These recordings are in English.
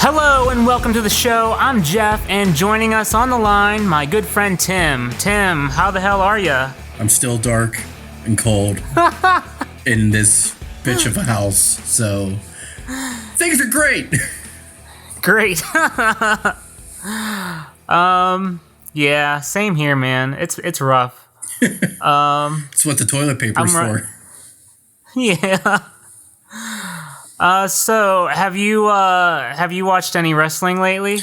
Hello and welcome to the show. I'm Jeff, and joining us on the line, my good friend Tim. Tim, how the hell are ya? I'm still dark and cold in this bitch of a house, so things are great. Great. Yeah, same here, man. It's rough. It's what the toilet paper's for. Yeah. So have you watched any wrestling lately?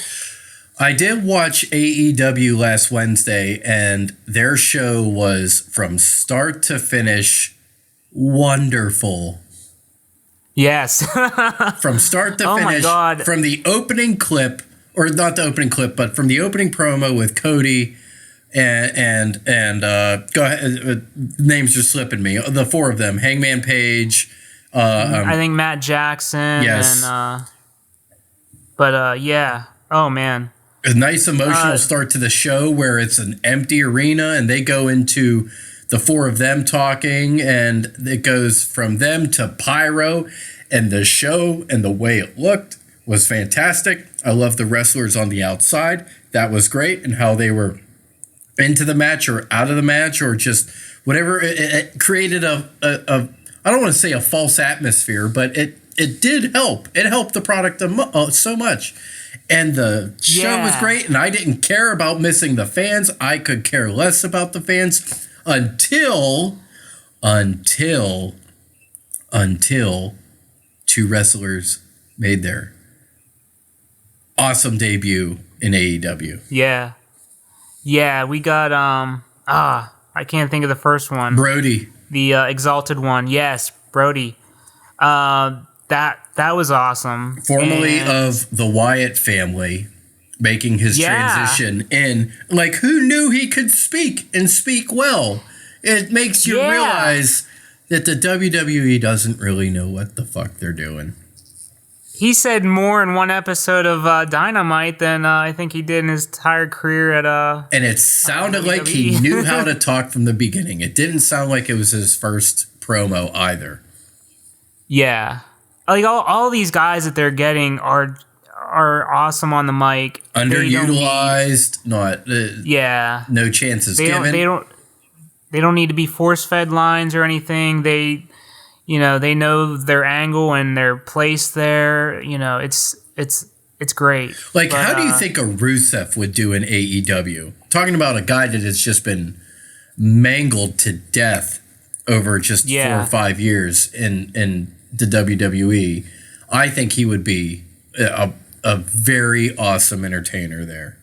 I did watch AEW last Wednesday, and their show was from start to finish wonderful. Yes. From start to finish. My God. From the opening clip, or not the opening clip, but from the opening promo with Cody and go ahead, names are slipping me. The four of them: Hangman Page. I think Matt Jackson. Yes. And, yeah. Oh, man. A nice emotional start to the show where it's an empty arena and they go into the four of them talking, and it goes from them to pyro, and the show and the way it looked was fantastic. I love the wrestlers on the outside. That was great, and how they were into the match or out of the match or just whatever. It created a I don't want to say a false atmosphere, but it did help. It helped the product so much. And the show was great, and I didn't care about missing the fans. I could care less about the fans until two wrestlers made their awesome debut in AEW. Yeah. Yeah, we got I can't think of the first one. Brody. The Exalted One. Yes, Brody. That was awesome. Formerly of the Wyatt family, making his transition in. Like, who knew he could speak and speak well? It makes you realize that the WWE doesn't really know what the fuck they're doing. He said more in one episode of Dynamite than I think he did in his entire career at And it sounded like he knew how to talk from the beginning. It didn't sound like it was his first promo either. Yeah. Like all these guys that they're getting are awesome on the mic. Underutilized, no chances given. They don't need to be force-fed lines or anything. They know their angle and their place there. It's great. Like, how do you think a Rusev would do in AEW? Talking about a guy that has just been mangled to death over just 4 or 5 years in the WWE. I think he would be a very awesome entertainer there.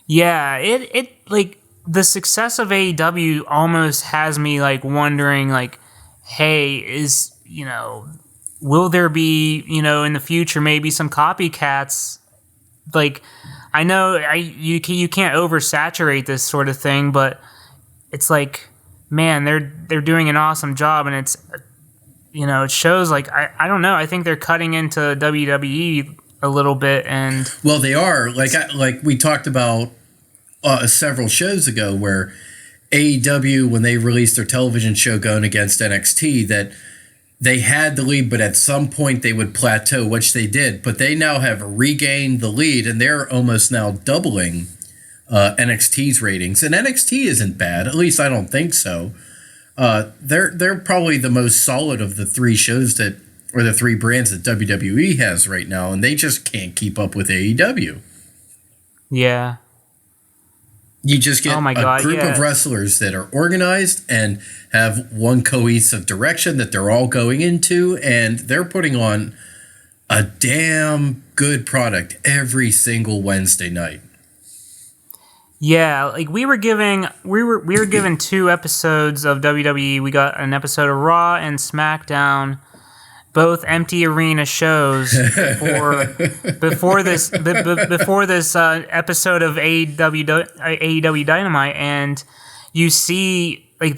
Yeah, it like the success of AEW almost has me like wondering like, hey, will there be, in the future maybe some copycats? Like, I know you can't oversaturate this sort of thing, but it's like, man, they're doing an awesome job, and it's, it shows like, I don't know, I think they're cutting into WWE a little bit, and well, they are like we talked about several shows ago where AEW, when they released their television show going against NXT, that they had the lead, but at some point they would plateau, which they did. But they now have regained the lead, and they're almost now doubling NXT's ratings. And NXT isn't bad, at least I don't think so. They're probably the most solid of the three shows or the three brands that WWE has right now, and they just can't keep up with AEW. Yeah. You just get a group of wrestlers that are organized and have one cohesive direction that they're all going into, and they're putting on a damn good product every single Wednesday night. Yeah, like we were given 2 episodes of WWE. We got an episode of Raw and SmackDown, both empty arena shows before this episode of AEW Dynamite, and you see like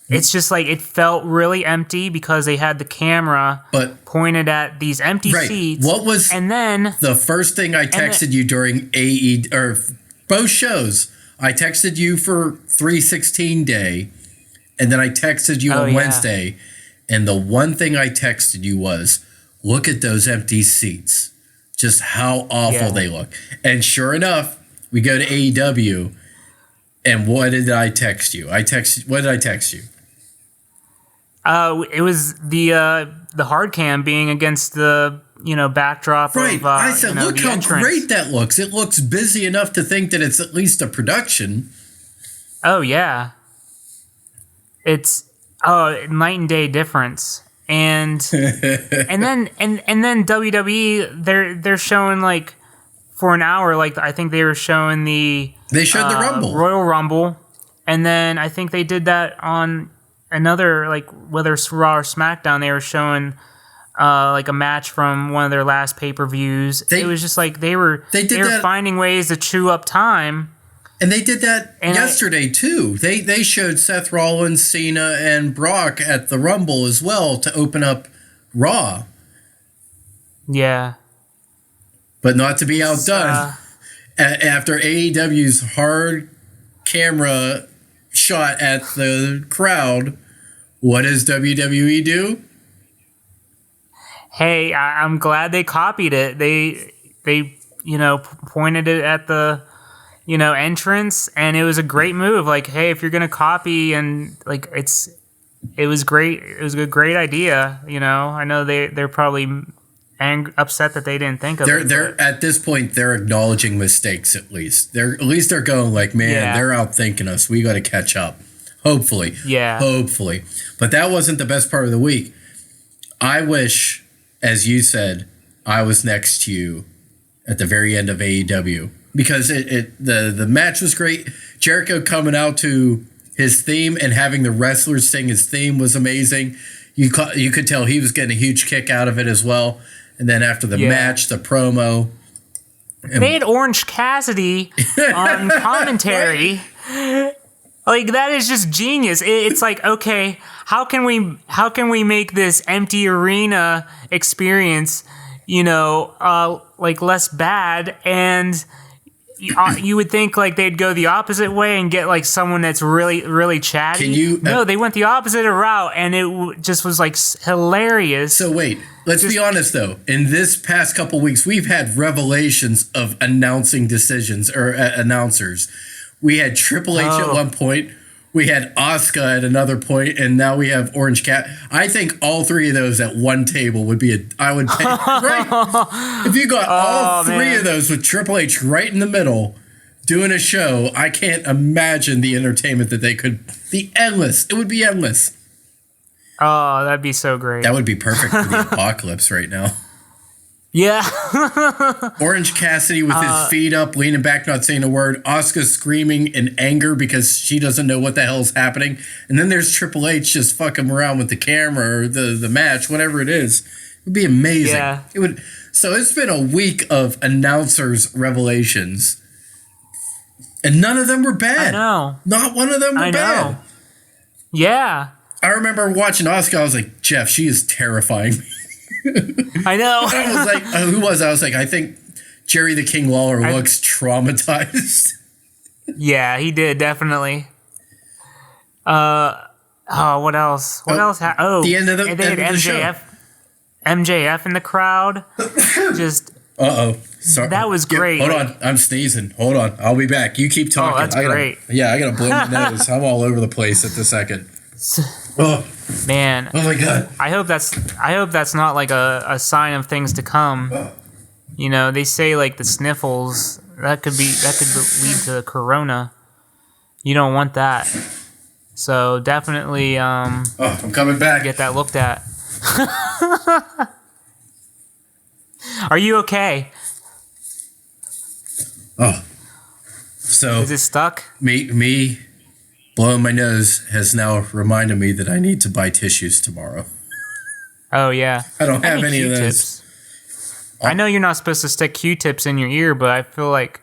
it's just like it felt really empty because they had the camera pointed at these empty seats. What was and then the first thing I texted you during both shows? I texted you for 316 Day, and then I texted you on Wednesday. And the one thing I texted you was, look at those empty seats. just how awful they look. And sure enough, we go to AEW, and what did I text you? What did I text you? It was the hard cam being against the backdrop right. of I said, look how entrance. great that looks. It looks busy enough to think that it's at least a production. Oh yeah, it's night and day difference. And and then WWE they're showing like for an hour, like I think they were showing they showed the Rumble, Royal Rumble, and then I think they did that on another, like whether it's Raw or SmackDown, they were showing like a match from one of their last pay-per-views. It was just like they were finding ways to chew up time. And they did that yesterday, too. They showed Seth Rollins, Cena, and Brock at the Rumble as well to open up Raw. Yeah. But not to be outdone. After AEW's hard camera shot at the crowd, what does WWE do? Hey, I'm glad they copied it. They pointed it at the entrance, and it was a great move. Like, hey, if you're gonna copy, and like it was great. It was a great idea. I know they're probably upset that they didn't think of it. They're at this point they're acknowledging mistakes. At least they're going like, man, they're outthinking us. We got to catch up. Hopefully, hopefully. But that wasn't the best part of the week. I wish, as you said, I was next to you at the very end of AEW. Because the match was great. Jericho coming out to his theme and having the wrestlers sing his theme was amazing. You could tell he was getting a huge kick out of it as well. And then after the match, the promo. They had Orange Cassidy on commentary. Right? Like, that is just genius. It's like, okay, how can we make this empty arena experience, like less bad? And you would think like they'd go the opposite way and get like someone that's really, really chatty. No, they went the opposite route, and it just was like hilarious. So wait, let's be honest though. In this past couple weeks, we've had revelations of announcing decisions or announcers. We had Triple H at one point. We had Asuka at another point, and now we have Orange Cat. I think all three of those at one table would be I would pay. Right? If you got all three of those with Triple H right in the middle doing a show, I can't imagine the entertainment that they could be endless. It would be endless. Oh, that'd be so great. That would be perfect for the apocalypse right now. Yeah. Orange Cassidy with his feet up, leaning back, not saying a word. Asuka screaming in anger because she doesn't know what the hell's happening. And then there's Triple H just fucking around with the camera or the match, whatever it is. It would be amazing. Yeah. It would. So it's been a week of announcers' revelations. And none of them were bad. I know. Not one of them were bad. Know. Yeah. I remember watching Asuka. I was like, Jeff, she is terrifying me. I know. I was like, who was I? I was like, I think Jerry the King Lawler looks traumatized. Yeah, he did, definitely. What else? What else? The end of the, they had MJF in the crowd. Just. Sorry. That was great. Hold on. I'm sneezing. Hold on. I'll be back. You keep talking. Oh, that's great. Yeah, I got to blow my nose. I'm all over the place at the second. Oh. Man. Oh my God. I hope that's not like a sign of things to come. They say like the sniffles that could lead to corona. You don't want that. So definitely I'm coming back. Get that looked at. Are you okay? Oh. So is it stuck? Me blowing my nose has now reminded me that I need to buy tissues tomorrow. Oh, yeah. I don't have any of those. I know you're not supposed to stick Q-tips in your ear, but I feel like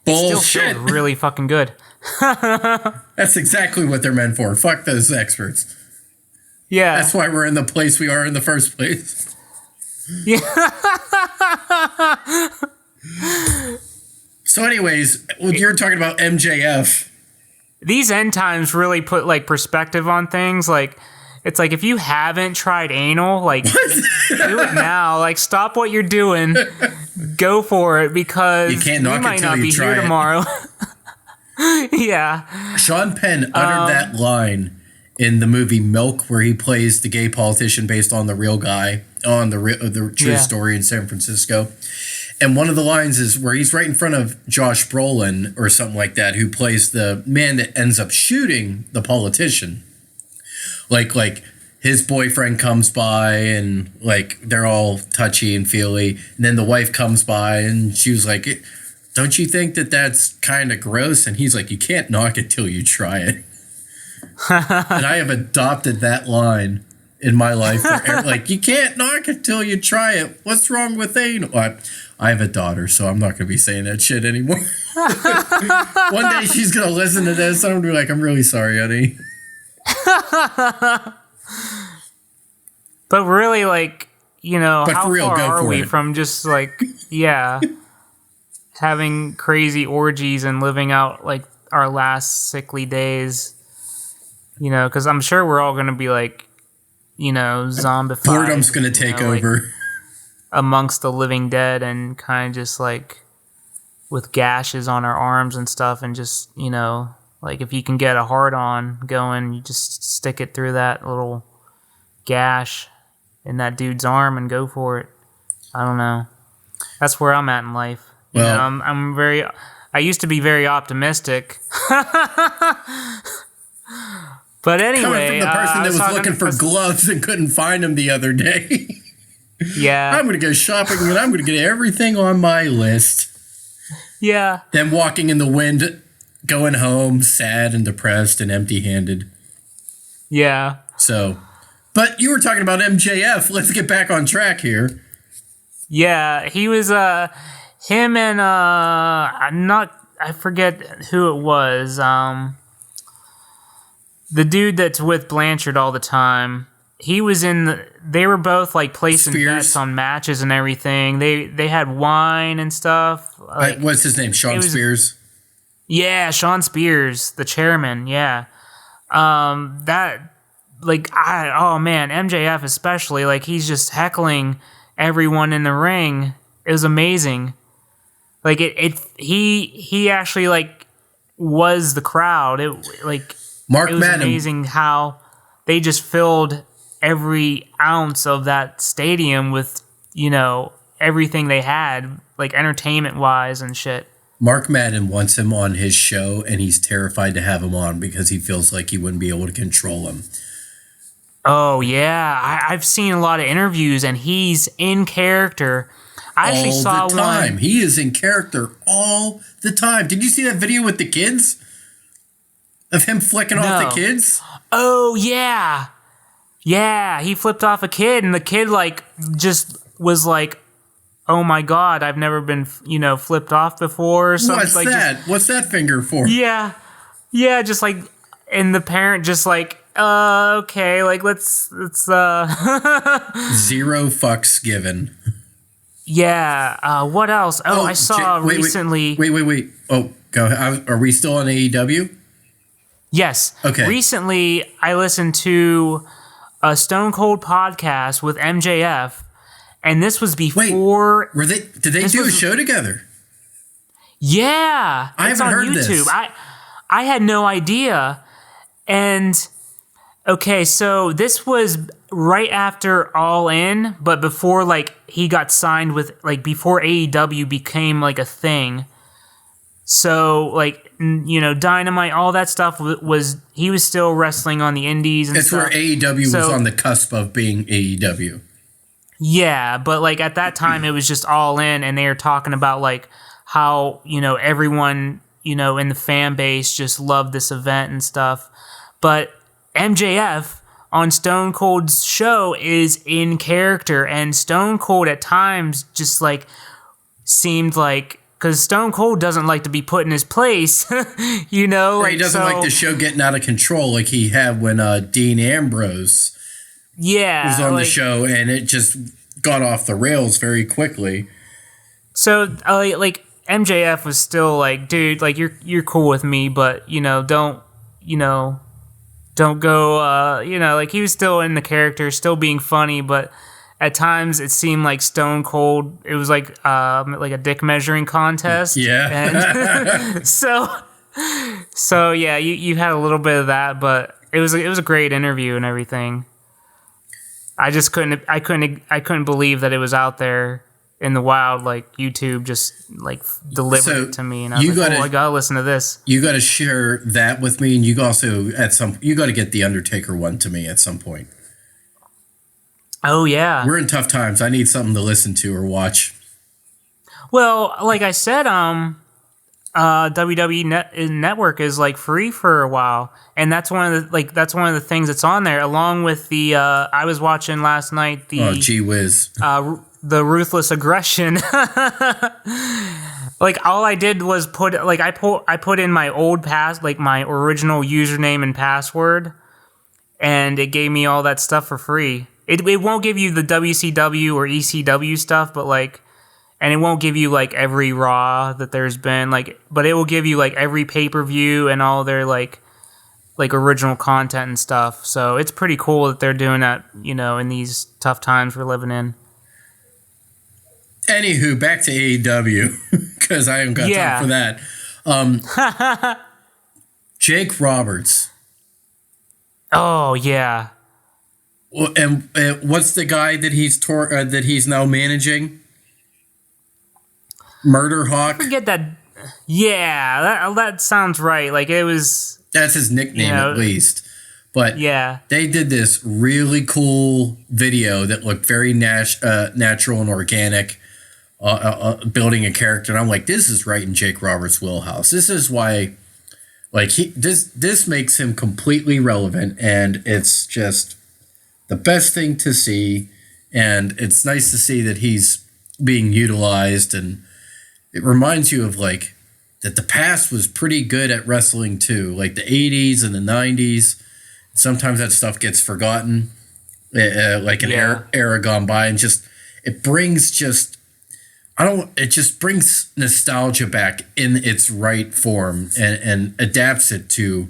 it still feels really fucking good. That's exactly what they're meant for. Fuck those experts. Yeah. That's why we're in the place we are in the first place. Yeah. So anyways, you're talking about MJF. These end times really put like perspective on things. Like, it's like if you haven't tried anal, like do it now. Like, stop what you're doing go for it because you can't knock we might it till not you be try here it. tomorrow. Yeah. Sean Penn uttered that line in the movie Milk, where he plays the gay politician based on the real guy, on the true story in San Francisco. And one of the lines is where he's right in front of Josh Brolin or something like that, who plays the man that ends up shooting the politician. Like his boyfriend comes by and like they're all touchy and feely. And then the wife comes by and she was like, don't you think that that's kind of gross? And he's like, you can't knock it till you try it. And I have adopted that line in my life. Like, you can't knock it till you try it. What's wrong with anal? I have a daughter, so I'm not going to be saying that shit anymore. One day she's going to listen to this. I'm going to be like, I'm really sorry, honey. But really, like, you know, but how for real, far go are for we it. from just like, having crazy orgies and living out like our last sickly days? You know, because I'm sure we're all going to be like, you know, zombified. Boredom's going to take over. Like, amongst the living dead and kind of just like with gashes on our arms and stuff. And just, you know, like if you can get a hard-on going, you just stick it through that little gash in that dude's arm and go for it. I don't know. That's where I'm at in life. You know, I used to be very optimistic. But anyway, coming from the person that was looking for gloves and couldn't find them the other day. Yeah. I'm going to go shopping and I'm going to get everything on my list. Yeah. Then walking in the wind, going home, sad and depressed and empty-handed. Yeah. So, but you were talking about MJF. Let's get back on track here. Yeah, he was, him and, I forget who it was, the dude that's with Blanchard all the time. He was they were both like placing bets on matches and everything. They had wine and stuff. Like, what's his name? Sean Spears? Yeah, Sean Spears, the chairman. Yeah. That, like, oh man, MJF especially, like he's just heckling everyone in the ring. It was amazing. Like he actually like was the crowd. It was amazing how they just filled every ounce of that stadium with, you know, everything they had, like entertainment wise and shit. Mark Madden wants him on his show, and he's terrified to have him on because he feels like he wouldn't be able to control him. Oh, yeah. I've seen a lot of interviews, and he's in character. I actually saw all the time. One. He is in character all the time. Did you see that video with the kids? Of him flicking off the kids? Oh, yeah. Yeah, he flipped off a kid, and the kid, like, just was like, oh, my God, I've never been, you know, flipped off before or something. What's that? What's that finger for? Yeah. Yeah, just like, and the parent just like, okay, like, let's Zero fucks given. Yeah, what else? Oh, I saw recently... Wait. Oh, go ahead. Are we still on AEW? Yes. Okay. Recently, I listened to a Stone Cold podcast with MJF, and this was before... Wait, did they do a show together? Yeah. I haven't heard YouTube. this. I had no idea. And, okay, so this was right after All In, but before, like, he got signed with, like, before AEW became, like, a thing. So, like, you know, Dynamite, all that stuff he was still wrestling on the indies and stuff. It's where AEW was on the cusp of being AEW. Yeah, but, like, at that time, it was just All In, and they were talking about, like, how, you know, everyone, you know, in the fan base just loved this event and stuff. But MJF on Stone Cold's show is in character, and Stone Cold at times just like seemed like, because Stone Cold doesn't like to be put in his place, you know. He doesn't like the show getting out of control like he had when Dean Ambrose was on the show, and it just got off the rails very quickly. So like MJF was still like, dude, like you're cool with me, but you know, don't go, you know, like he was still in the character, still being funny, but at times it seemed like Stone Cold. It was like a dick measuring contest. Yeah. And so yeah, you had a little bit of that, but it was a great interview and everything. I just couldn't believe that it was out there in the wild. Like YouTube just like delivered it to me, and I was like, I gotta listen to this. You got to share that with me, and you also you got to get the Undertaker one to me at some point. Oh yeah, we're in tough times. I need something to listen to or watch. Well, like I said, WWE Network is like free for a while, and that's one of the things that's on there, along with the I was watching last night the gee whiz, the Ruthless Aggression. Like all I did was I put in my old my original username and password, and it gave me all that stuff for free. It won't give you the WCW or ECW stuff, but and it won't give you like every Raw that there's been, but it will give you like every pay-per-view and all their like original content and stuff. So it's pretty cool that they're doing that, in these tough times we're living in. Anywho, back to AEW, because I haven't got time for that. Jake Roberts. Oh yeah. And what's the guy that he's now managing? Murder Hawk. I forget that. Yeah, that sounds right. Like it was. That's his nickname, at least. But yeah, they did this really cool video that looked very natural and organic, building a character. And I'm like, this is right in Jake Roberts' wheelhouse. This is why, this makes him completely relevant, and it's just the best thing to see. And it's nice to see that he's being utilized, and it reminds you of that the past was pretty good at wrestling too, like the 80s and the 90s. Sometimes that stuff gets forgotten, era gone by, and it just brings nostalgia back in its right form and adapts it to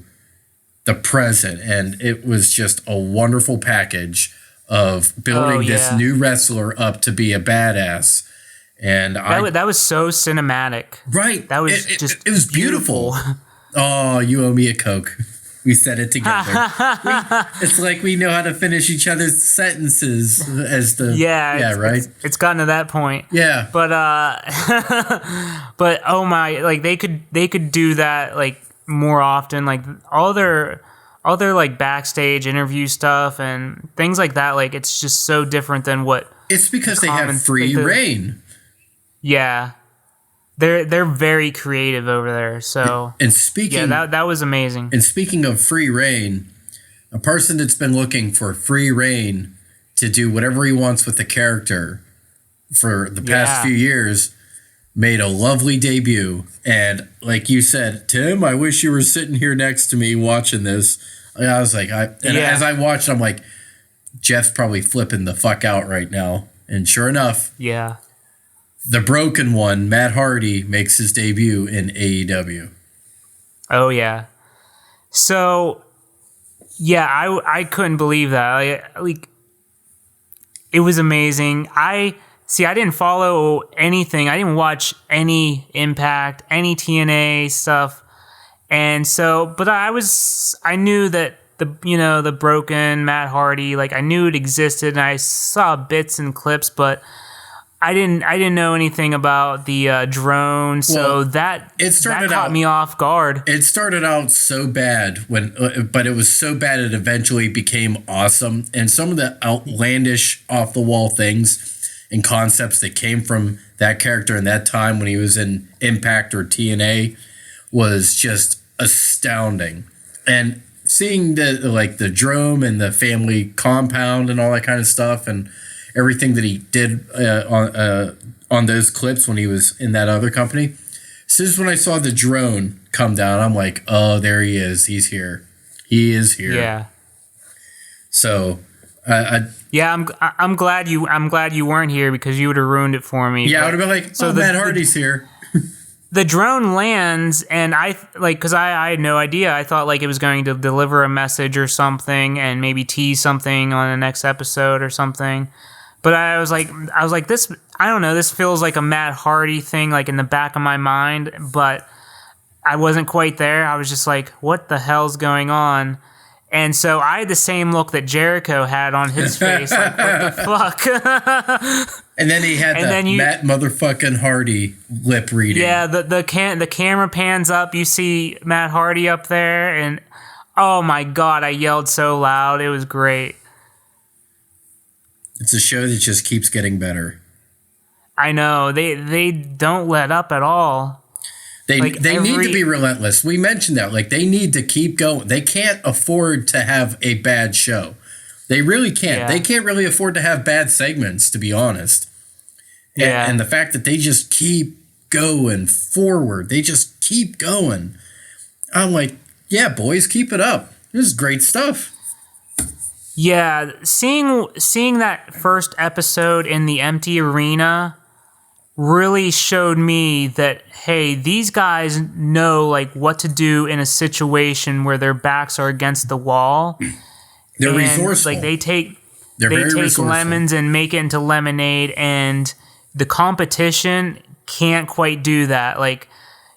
the present. And it was just a wonderful package of building this new wrestler up to be a badass. And that was so cinematic. Right. That was it was beautiful. Oh, you owe me a Coke. We said it together. It's like we know how to finish each other's sentences right? It's gotten to that point. Yeah. But but oh my, they could do that more often, all their backstage interview stuff and things like that. It's just so different than what. It's because they have free reign. Yeah, they're very creative over there. So that was amazing. And speaking of free reign, a person that's been looking for free reign to do whatever he wants with the character for the past few years made a lovely debut. And like you said, Tim, I wish you were sitting here next to me watching this. I was like, as I watched, I'm like, Jeff's probably flipping the fuck out right now. And sure enough, the Broken One, Matt Hardy, makes his debut in AEW. Oh, yeah. So, yeah, I couldn't believe that. It was amazing. I didn't follow anything. I didn't watch any Impact, any TNA stuff. And so, but I knew that the Broken Matt Hardy, I knew it existed, and I saw bits and clips, but I didn't know anything about the drone, so that caught me off guard. It started out so bad but it was so bad it eventually became awesome. And some of the outlandish, off the wall things and concepts that came from that character in that time when he was in Impact or TNA was just astounding. And seeing the drone and the family compound and all that kind of stuff, and everything that he did on those clips when he was in that other company. As soon as when I saw the drone come down, I'm like, oh, there he is. He's here. He is here. Yeah. So, I'm glad you weren't here, because you would have ruined it for me. Yeah, I would have been like, Matt Hardy's here. The drone lands, and because I had no idea. I thought it was going to deliver a message or something, and maybe tease something on the next episode or something. But I was like, this, I don't know, this feels like a Matt Hardy thing, like in the back of my mind, but I wasn't quite there. I was just like, what the hell's going on? And so I had the same look that Jericho had on his face, like, what the fuck? And then he had Matt motherfucking Hardy lip reading. Yeah, the camera pans up, you see Matt Hardy up there, and oh my God, I yelled so loud. It was great. It's a show that just keeps getting better. I know. They don't let up at all. They need to be relentless. We mentioned that. Like, they need to keep going. They can't afford to have a bad show. They really can't. Yeah. They can't really afford to have bad segments, to be honest. Yeah. And the fact that they just keep going forward. They just keep going. I'm like, yeah, boys, keep it up. This is great stuff. Yeah, seeing that first episode in the empty arena really showed me that, hey, these guys know like what to do in a situation where their backs are against the wall. They're resourceful. Like they take lemons and make it into lemonade, and the competition can't quite do that. Like,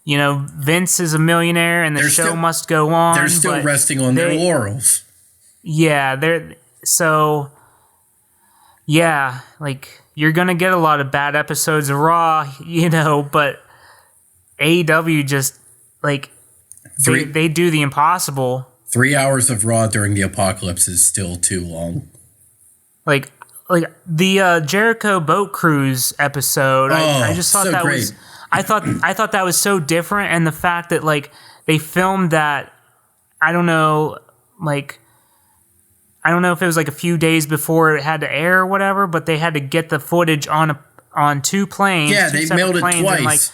you know, Vince is a millionaire and the show must go on. They're still resting on their laurels. Yeah, like, you're going to get a lot of bad episodes of Raw, you know, but AEW just, like, they do the impossible. 3 hours of Raw during the apocalypse is still too long. Like the Jericho boat cruise episode, I just thought so that great. I thought that was so different, and the fact that, like, they filmed that, I don't know if it was like a few days before it had to air or whatever, but they had to get the footage on two planes. Yeah, they mailed it twice.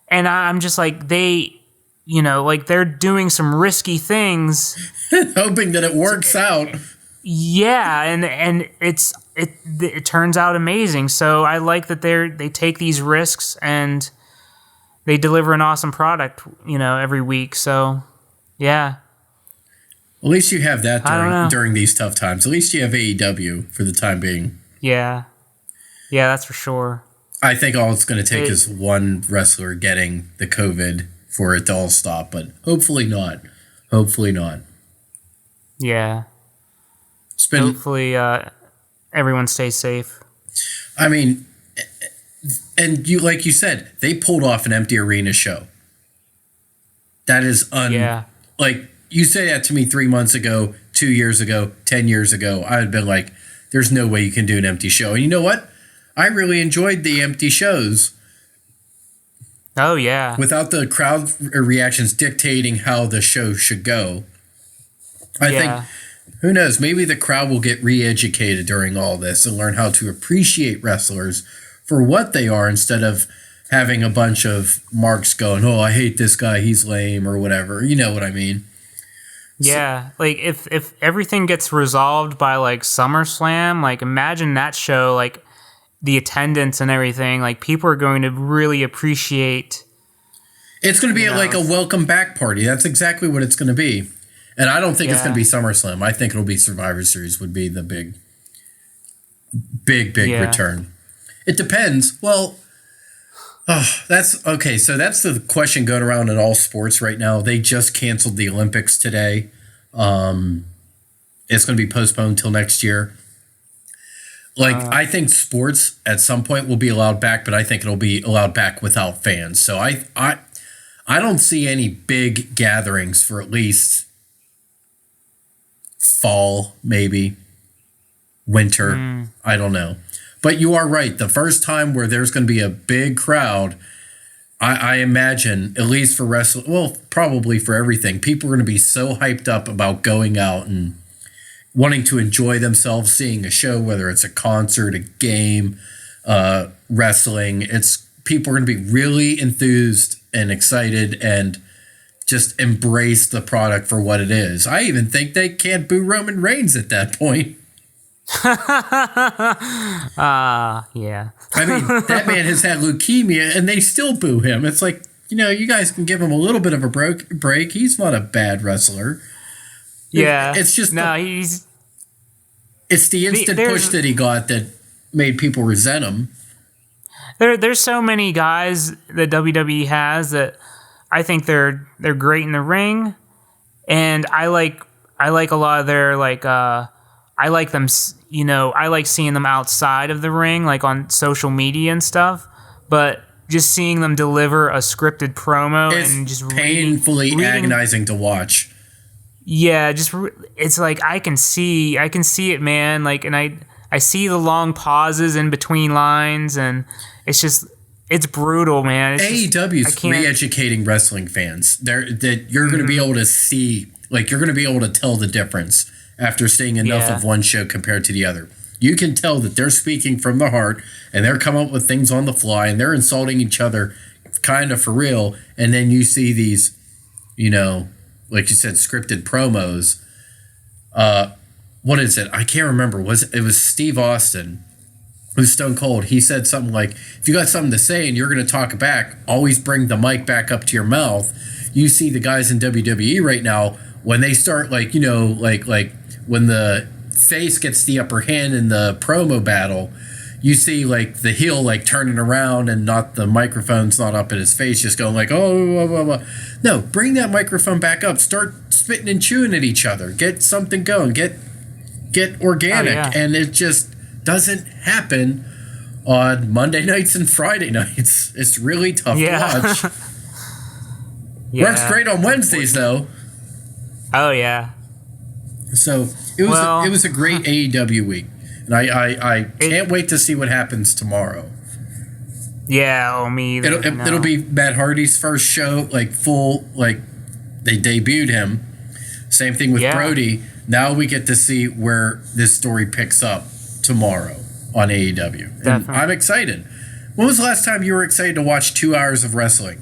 And I'm just like, they, you know, like, they're doing some risky things, hoping that it works out. Yeah, and it turns out amazing. So I like that they take these risks and they deliver an awesome product, you know, every week. So yeah. At least you have that during these tough times. At least you have AEW for the time being. Yeah. Yeah, that's for sure. I think all it's going to take is one wrestler getting the COVID for it to all stop, but hopefully not. Hopefully not. Yeah. Hopefully everyone stays safe. I mean, and like you said, they pulled off an empty arena show. That is like, you say that to me 3 months ago, 2 years ago, 10 years ago, I would have been like, there's no way you can do an empty show. And you know what? I really enjoyed the empty shows. Oh, yeah. Without the crowd reactions dictating how the show should go. I think, who knows, maybe the crowd will get re-educated during all this and learn how to appreciate wrestlers for what they are, instead of having a bunch of marks going, oh, I hate this guy, he's lame, or whatever. You know what I mean? Yeah, like, if everything gets resolved by, like, SummerSlam, like, imagine that show, like, the attendance and everything, like, people are going to really appreciate. It's going to be like a welcome back party. That's exactly what it's going to be. And I don't think it's going to be SummerSlam. I think it'll be Survivor Series would be the big return. It depends. Well, that's okay. So that's the question going around in all sports right now. They just canceled the Olympics today. It's going to be postponed till next year. Like, I think sports at some point will be allowed back, but I think it'll be allowed back without fans. So I don't see any big gatherings for at least fall, maybe winter. I don't know. But you are right. The first time where there's going to be a big crowd, I imagine, at least for wrestling, well, probably for everything, people are going to be so hyped up about going out and wanting to enjoy themselves, seeing a show, whether it's a concert, a game, wrestling. People are going to be really enthused and excited and just embrace the product for what it is. I even think they can't boo Roman Reigns at that point. Yeah. I mean, that man has had leukemia and they still boo him. It's like, you know, you guys can give him a little bit of a break. He's not a bad wrestler. Yeah. It's just it's the instant push that he got that made people resent him. There's so many guys that WWE has that I think they're great in the ring, and I like a lot of their I like them, I like seeing them outside of the ring, like on social media and stuff, but just seeing them deliver a scripted promo and just painfully agonizing to watch. Yeah, it's like I can see it, man. Like, and I see the long pauses in between lines, and it's brutal, man. AEW's re-educating wrestling fans. That you're going to be able to see, like, you're going to be able to tell the difference after seeing enough of one show compared to the other. You can tell that they're speaking from the heart, and they're coming up with things on the fly, and they're insulting each other kind of for real. And then you see these, like you said, scripted promos. What is it? I can't remember. It was Steve Austin, who's Stone Cold. He said something like, if you got something to say and you're going to talk back, always bring the mic back up to your mouth. You see the guys in WWE right now, when they start like when the face gets the upper hand in the promo battle, you see like the heel like turning around and not the microphone's not up in his face, just going like, oh, blah, blah, blah. No, bring that microphone back up. Start spitting and chewing at each other. Get something going. Get organic. And it just doesn't happen on Monday nights and Friday nights. It's really tough to watch. Works great on Wednesdays though. Oh yeah. So it was a great AEW week, and I can't wait to see what happens tomorrow. Yeah, me either. It'll be Matt Hardy's first show, like full, like they debuted him. Same thing with Brody. Now we get to see where this story picks up tomorrow on AEW, and I'm excited. When was the last time you were excited to watch 2 hours of wrestling?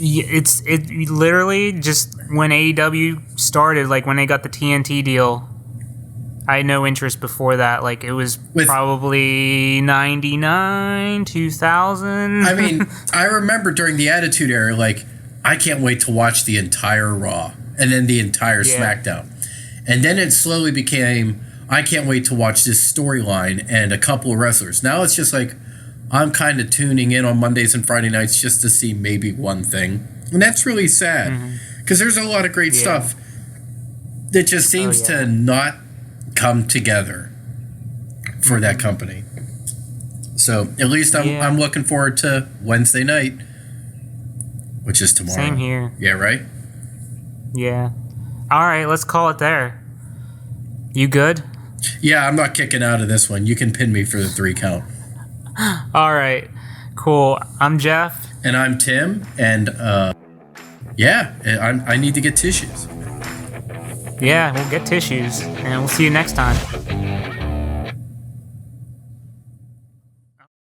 It literally just when AEW started, like when they got the TNT deal, I had no interest before that. Like it was probably 99, 2000. I mean, I remember during the Attitude Era, like I can't wait to watch the entire Raw and then the entire SmackDown. And then it slowly became, I can't wait to watch this storyline and a couple of wrestlers. Now it's just like, I'm kind of tuning in on Mondays and Friday nights just to see maybe one thing. And that's really sad because there's a lot of great stuff that just seems to not come together for that company. So at least I'm looking forward to Wednesday night, which is tomorrow. Same here. Yeah, right? Yeah. All right, let's call it there. You good? Yeah, I'm not kicking out of this one. You can pin me for the 3 count. All right, cool. I'm Jeff. And I'm Tim. And I need to get tissues. Yeah, we'll get tissues. And we'll see you next time.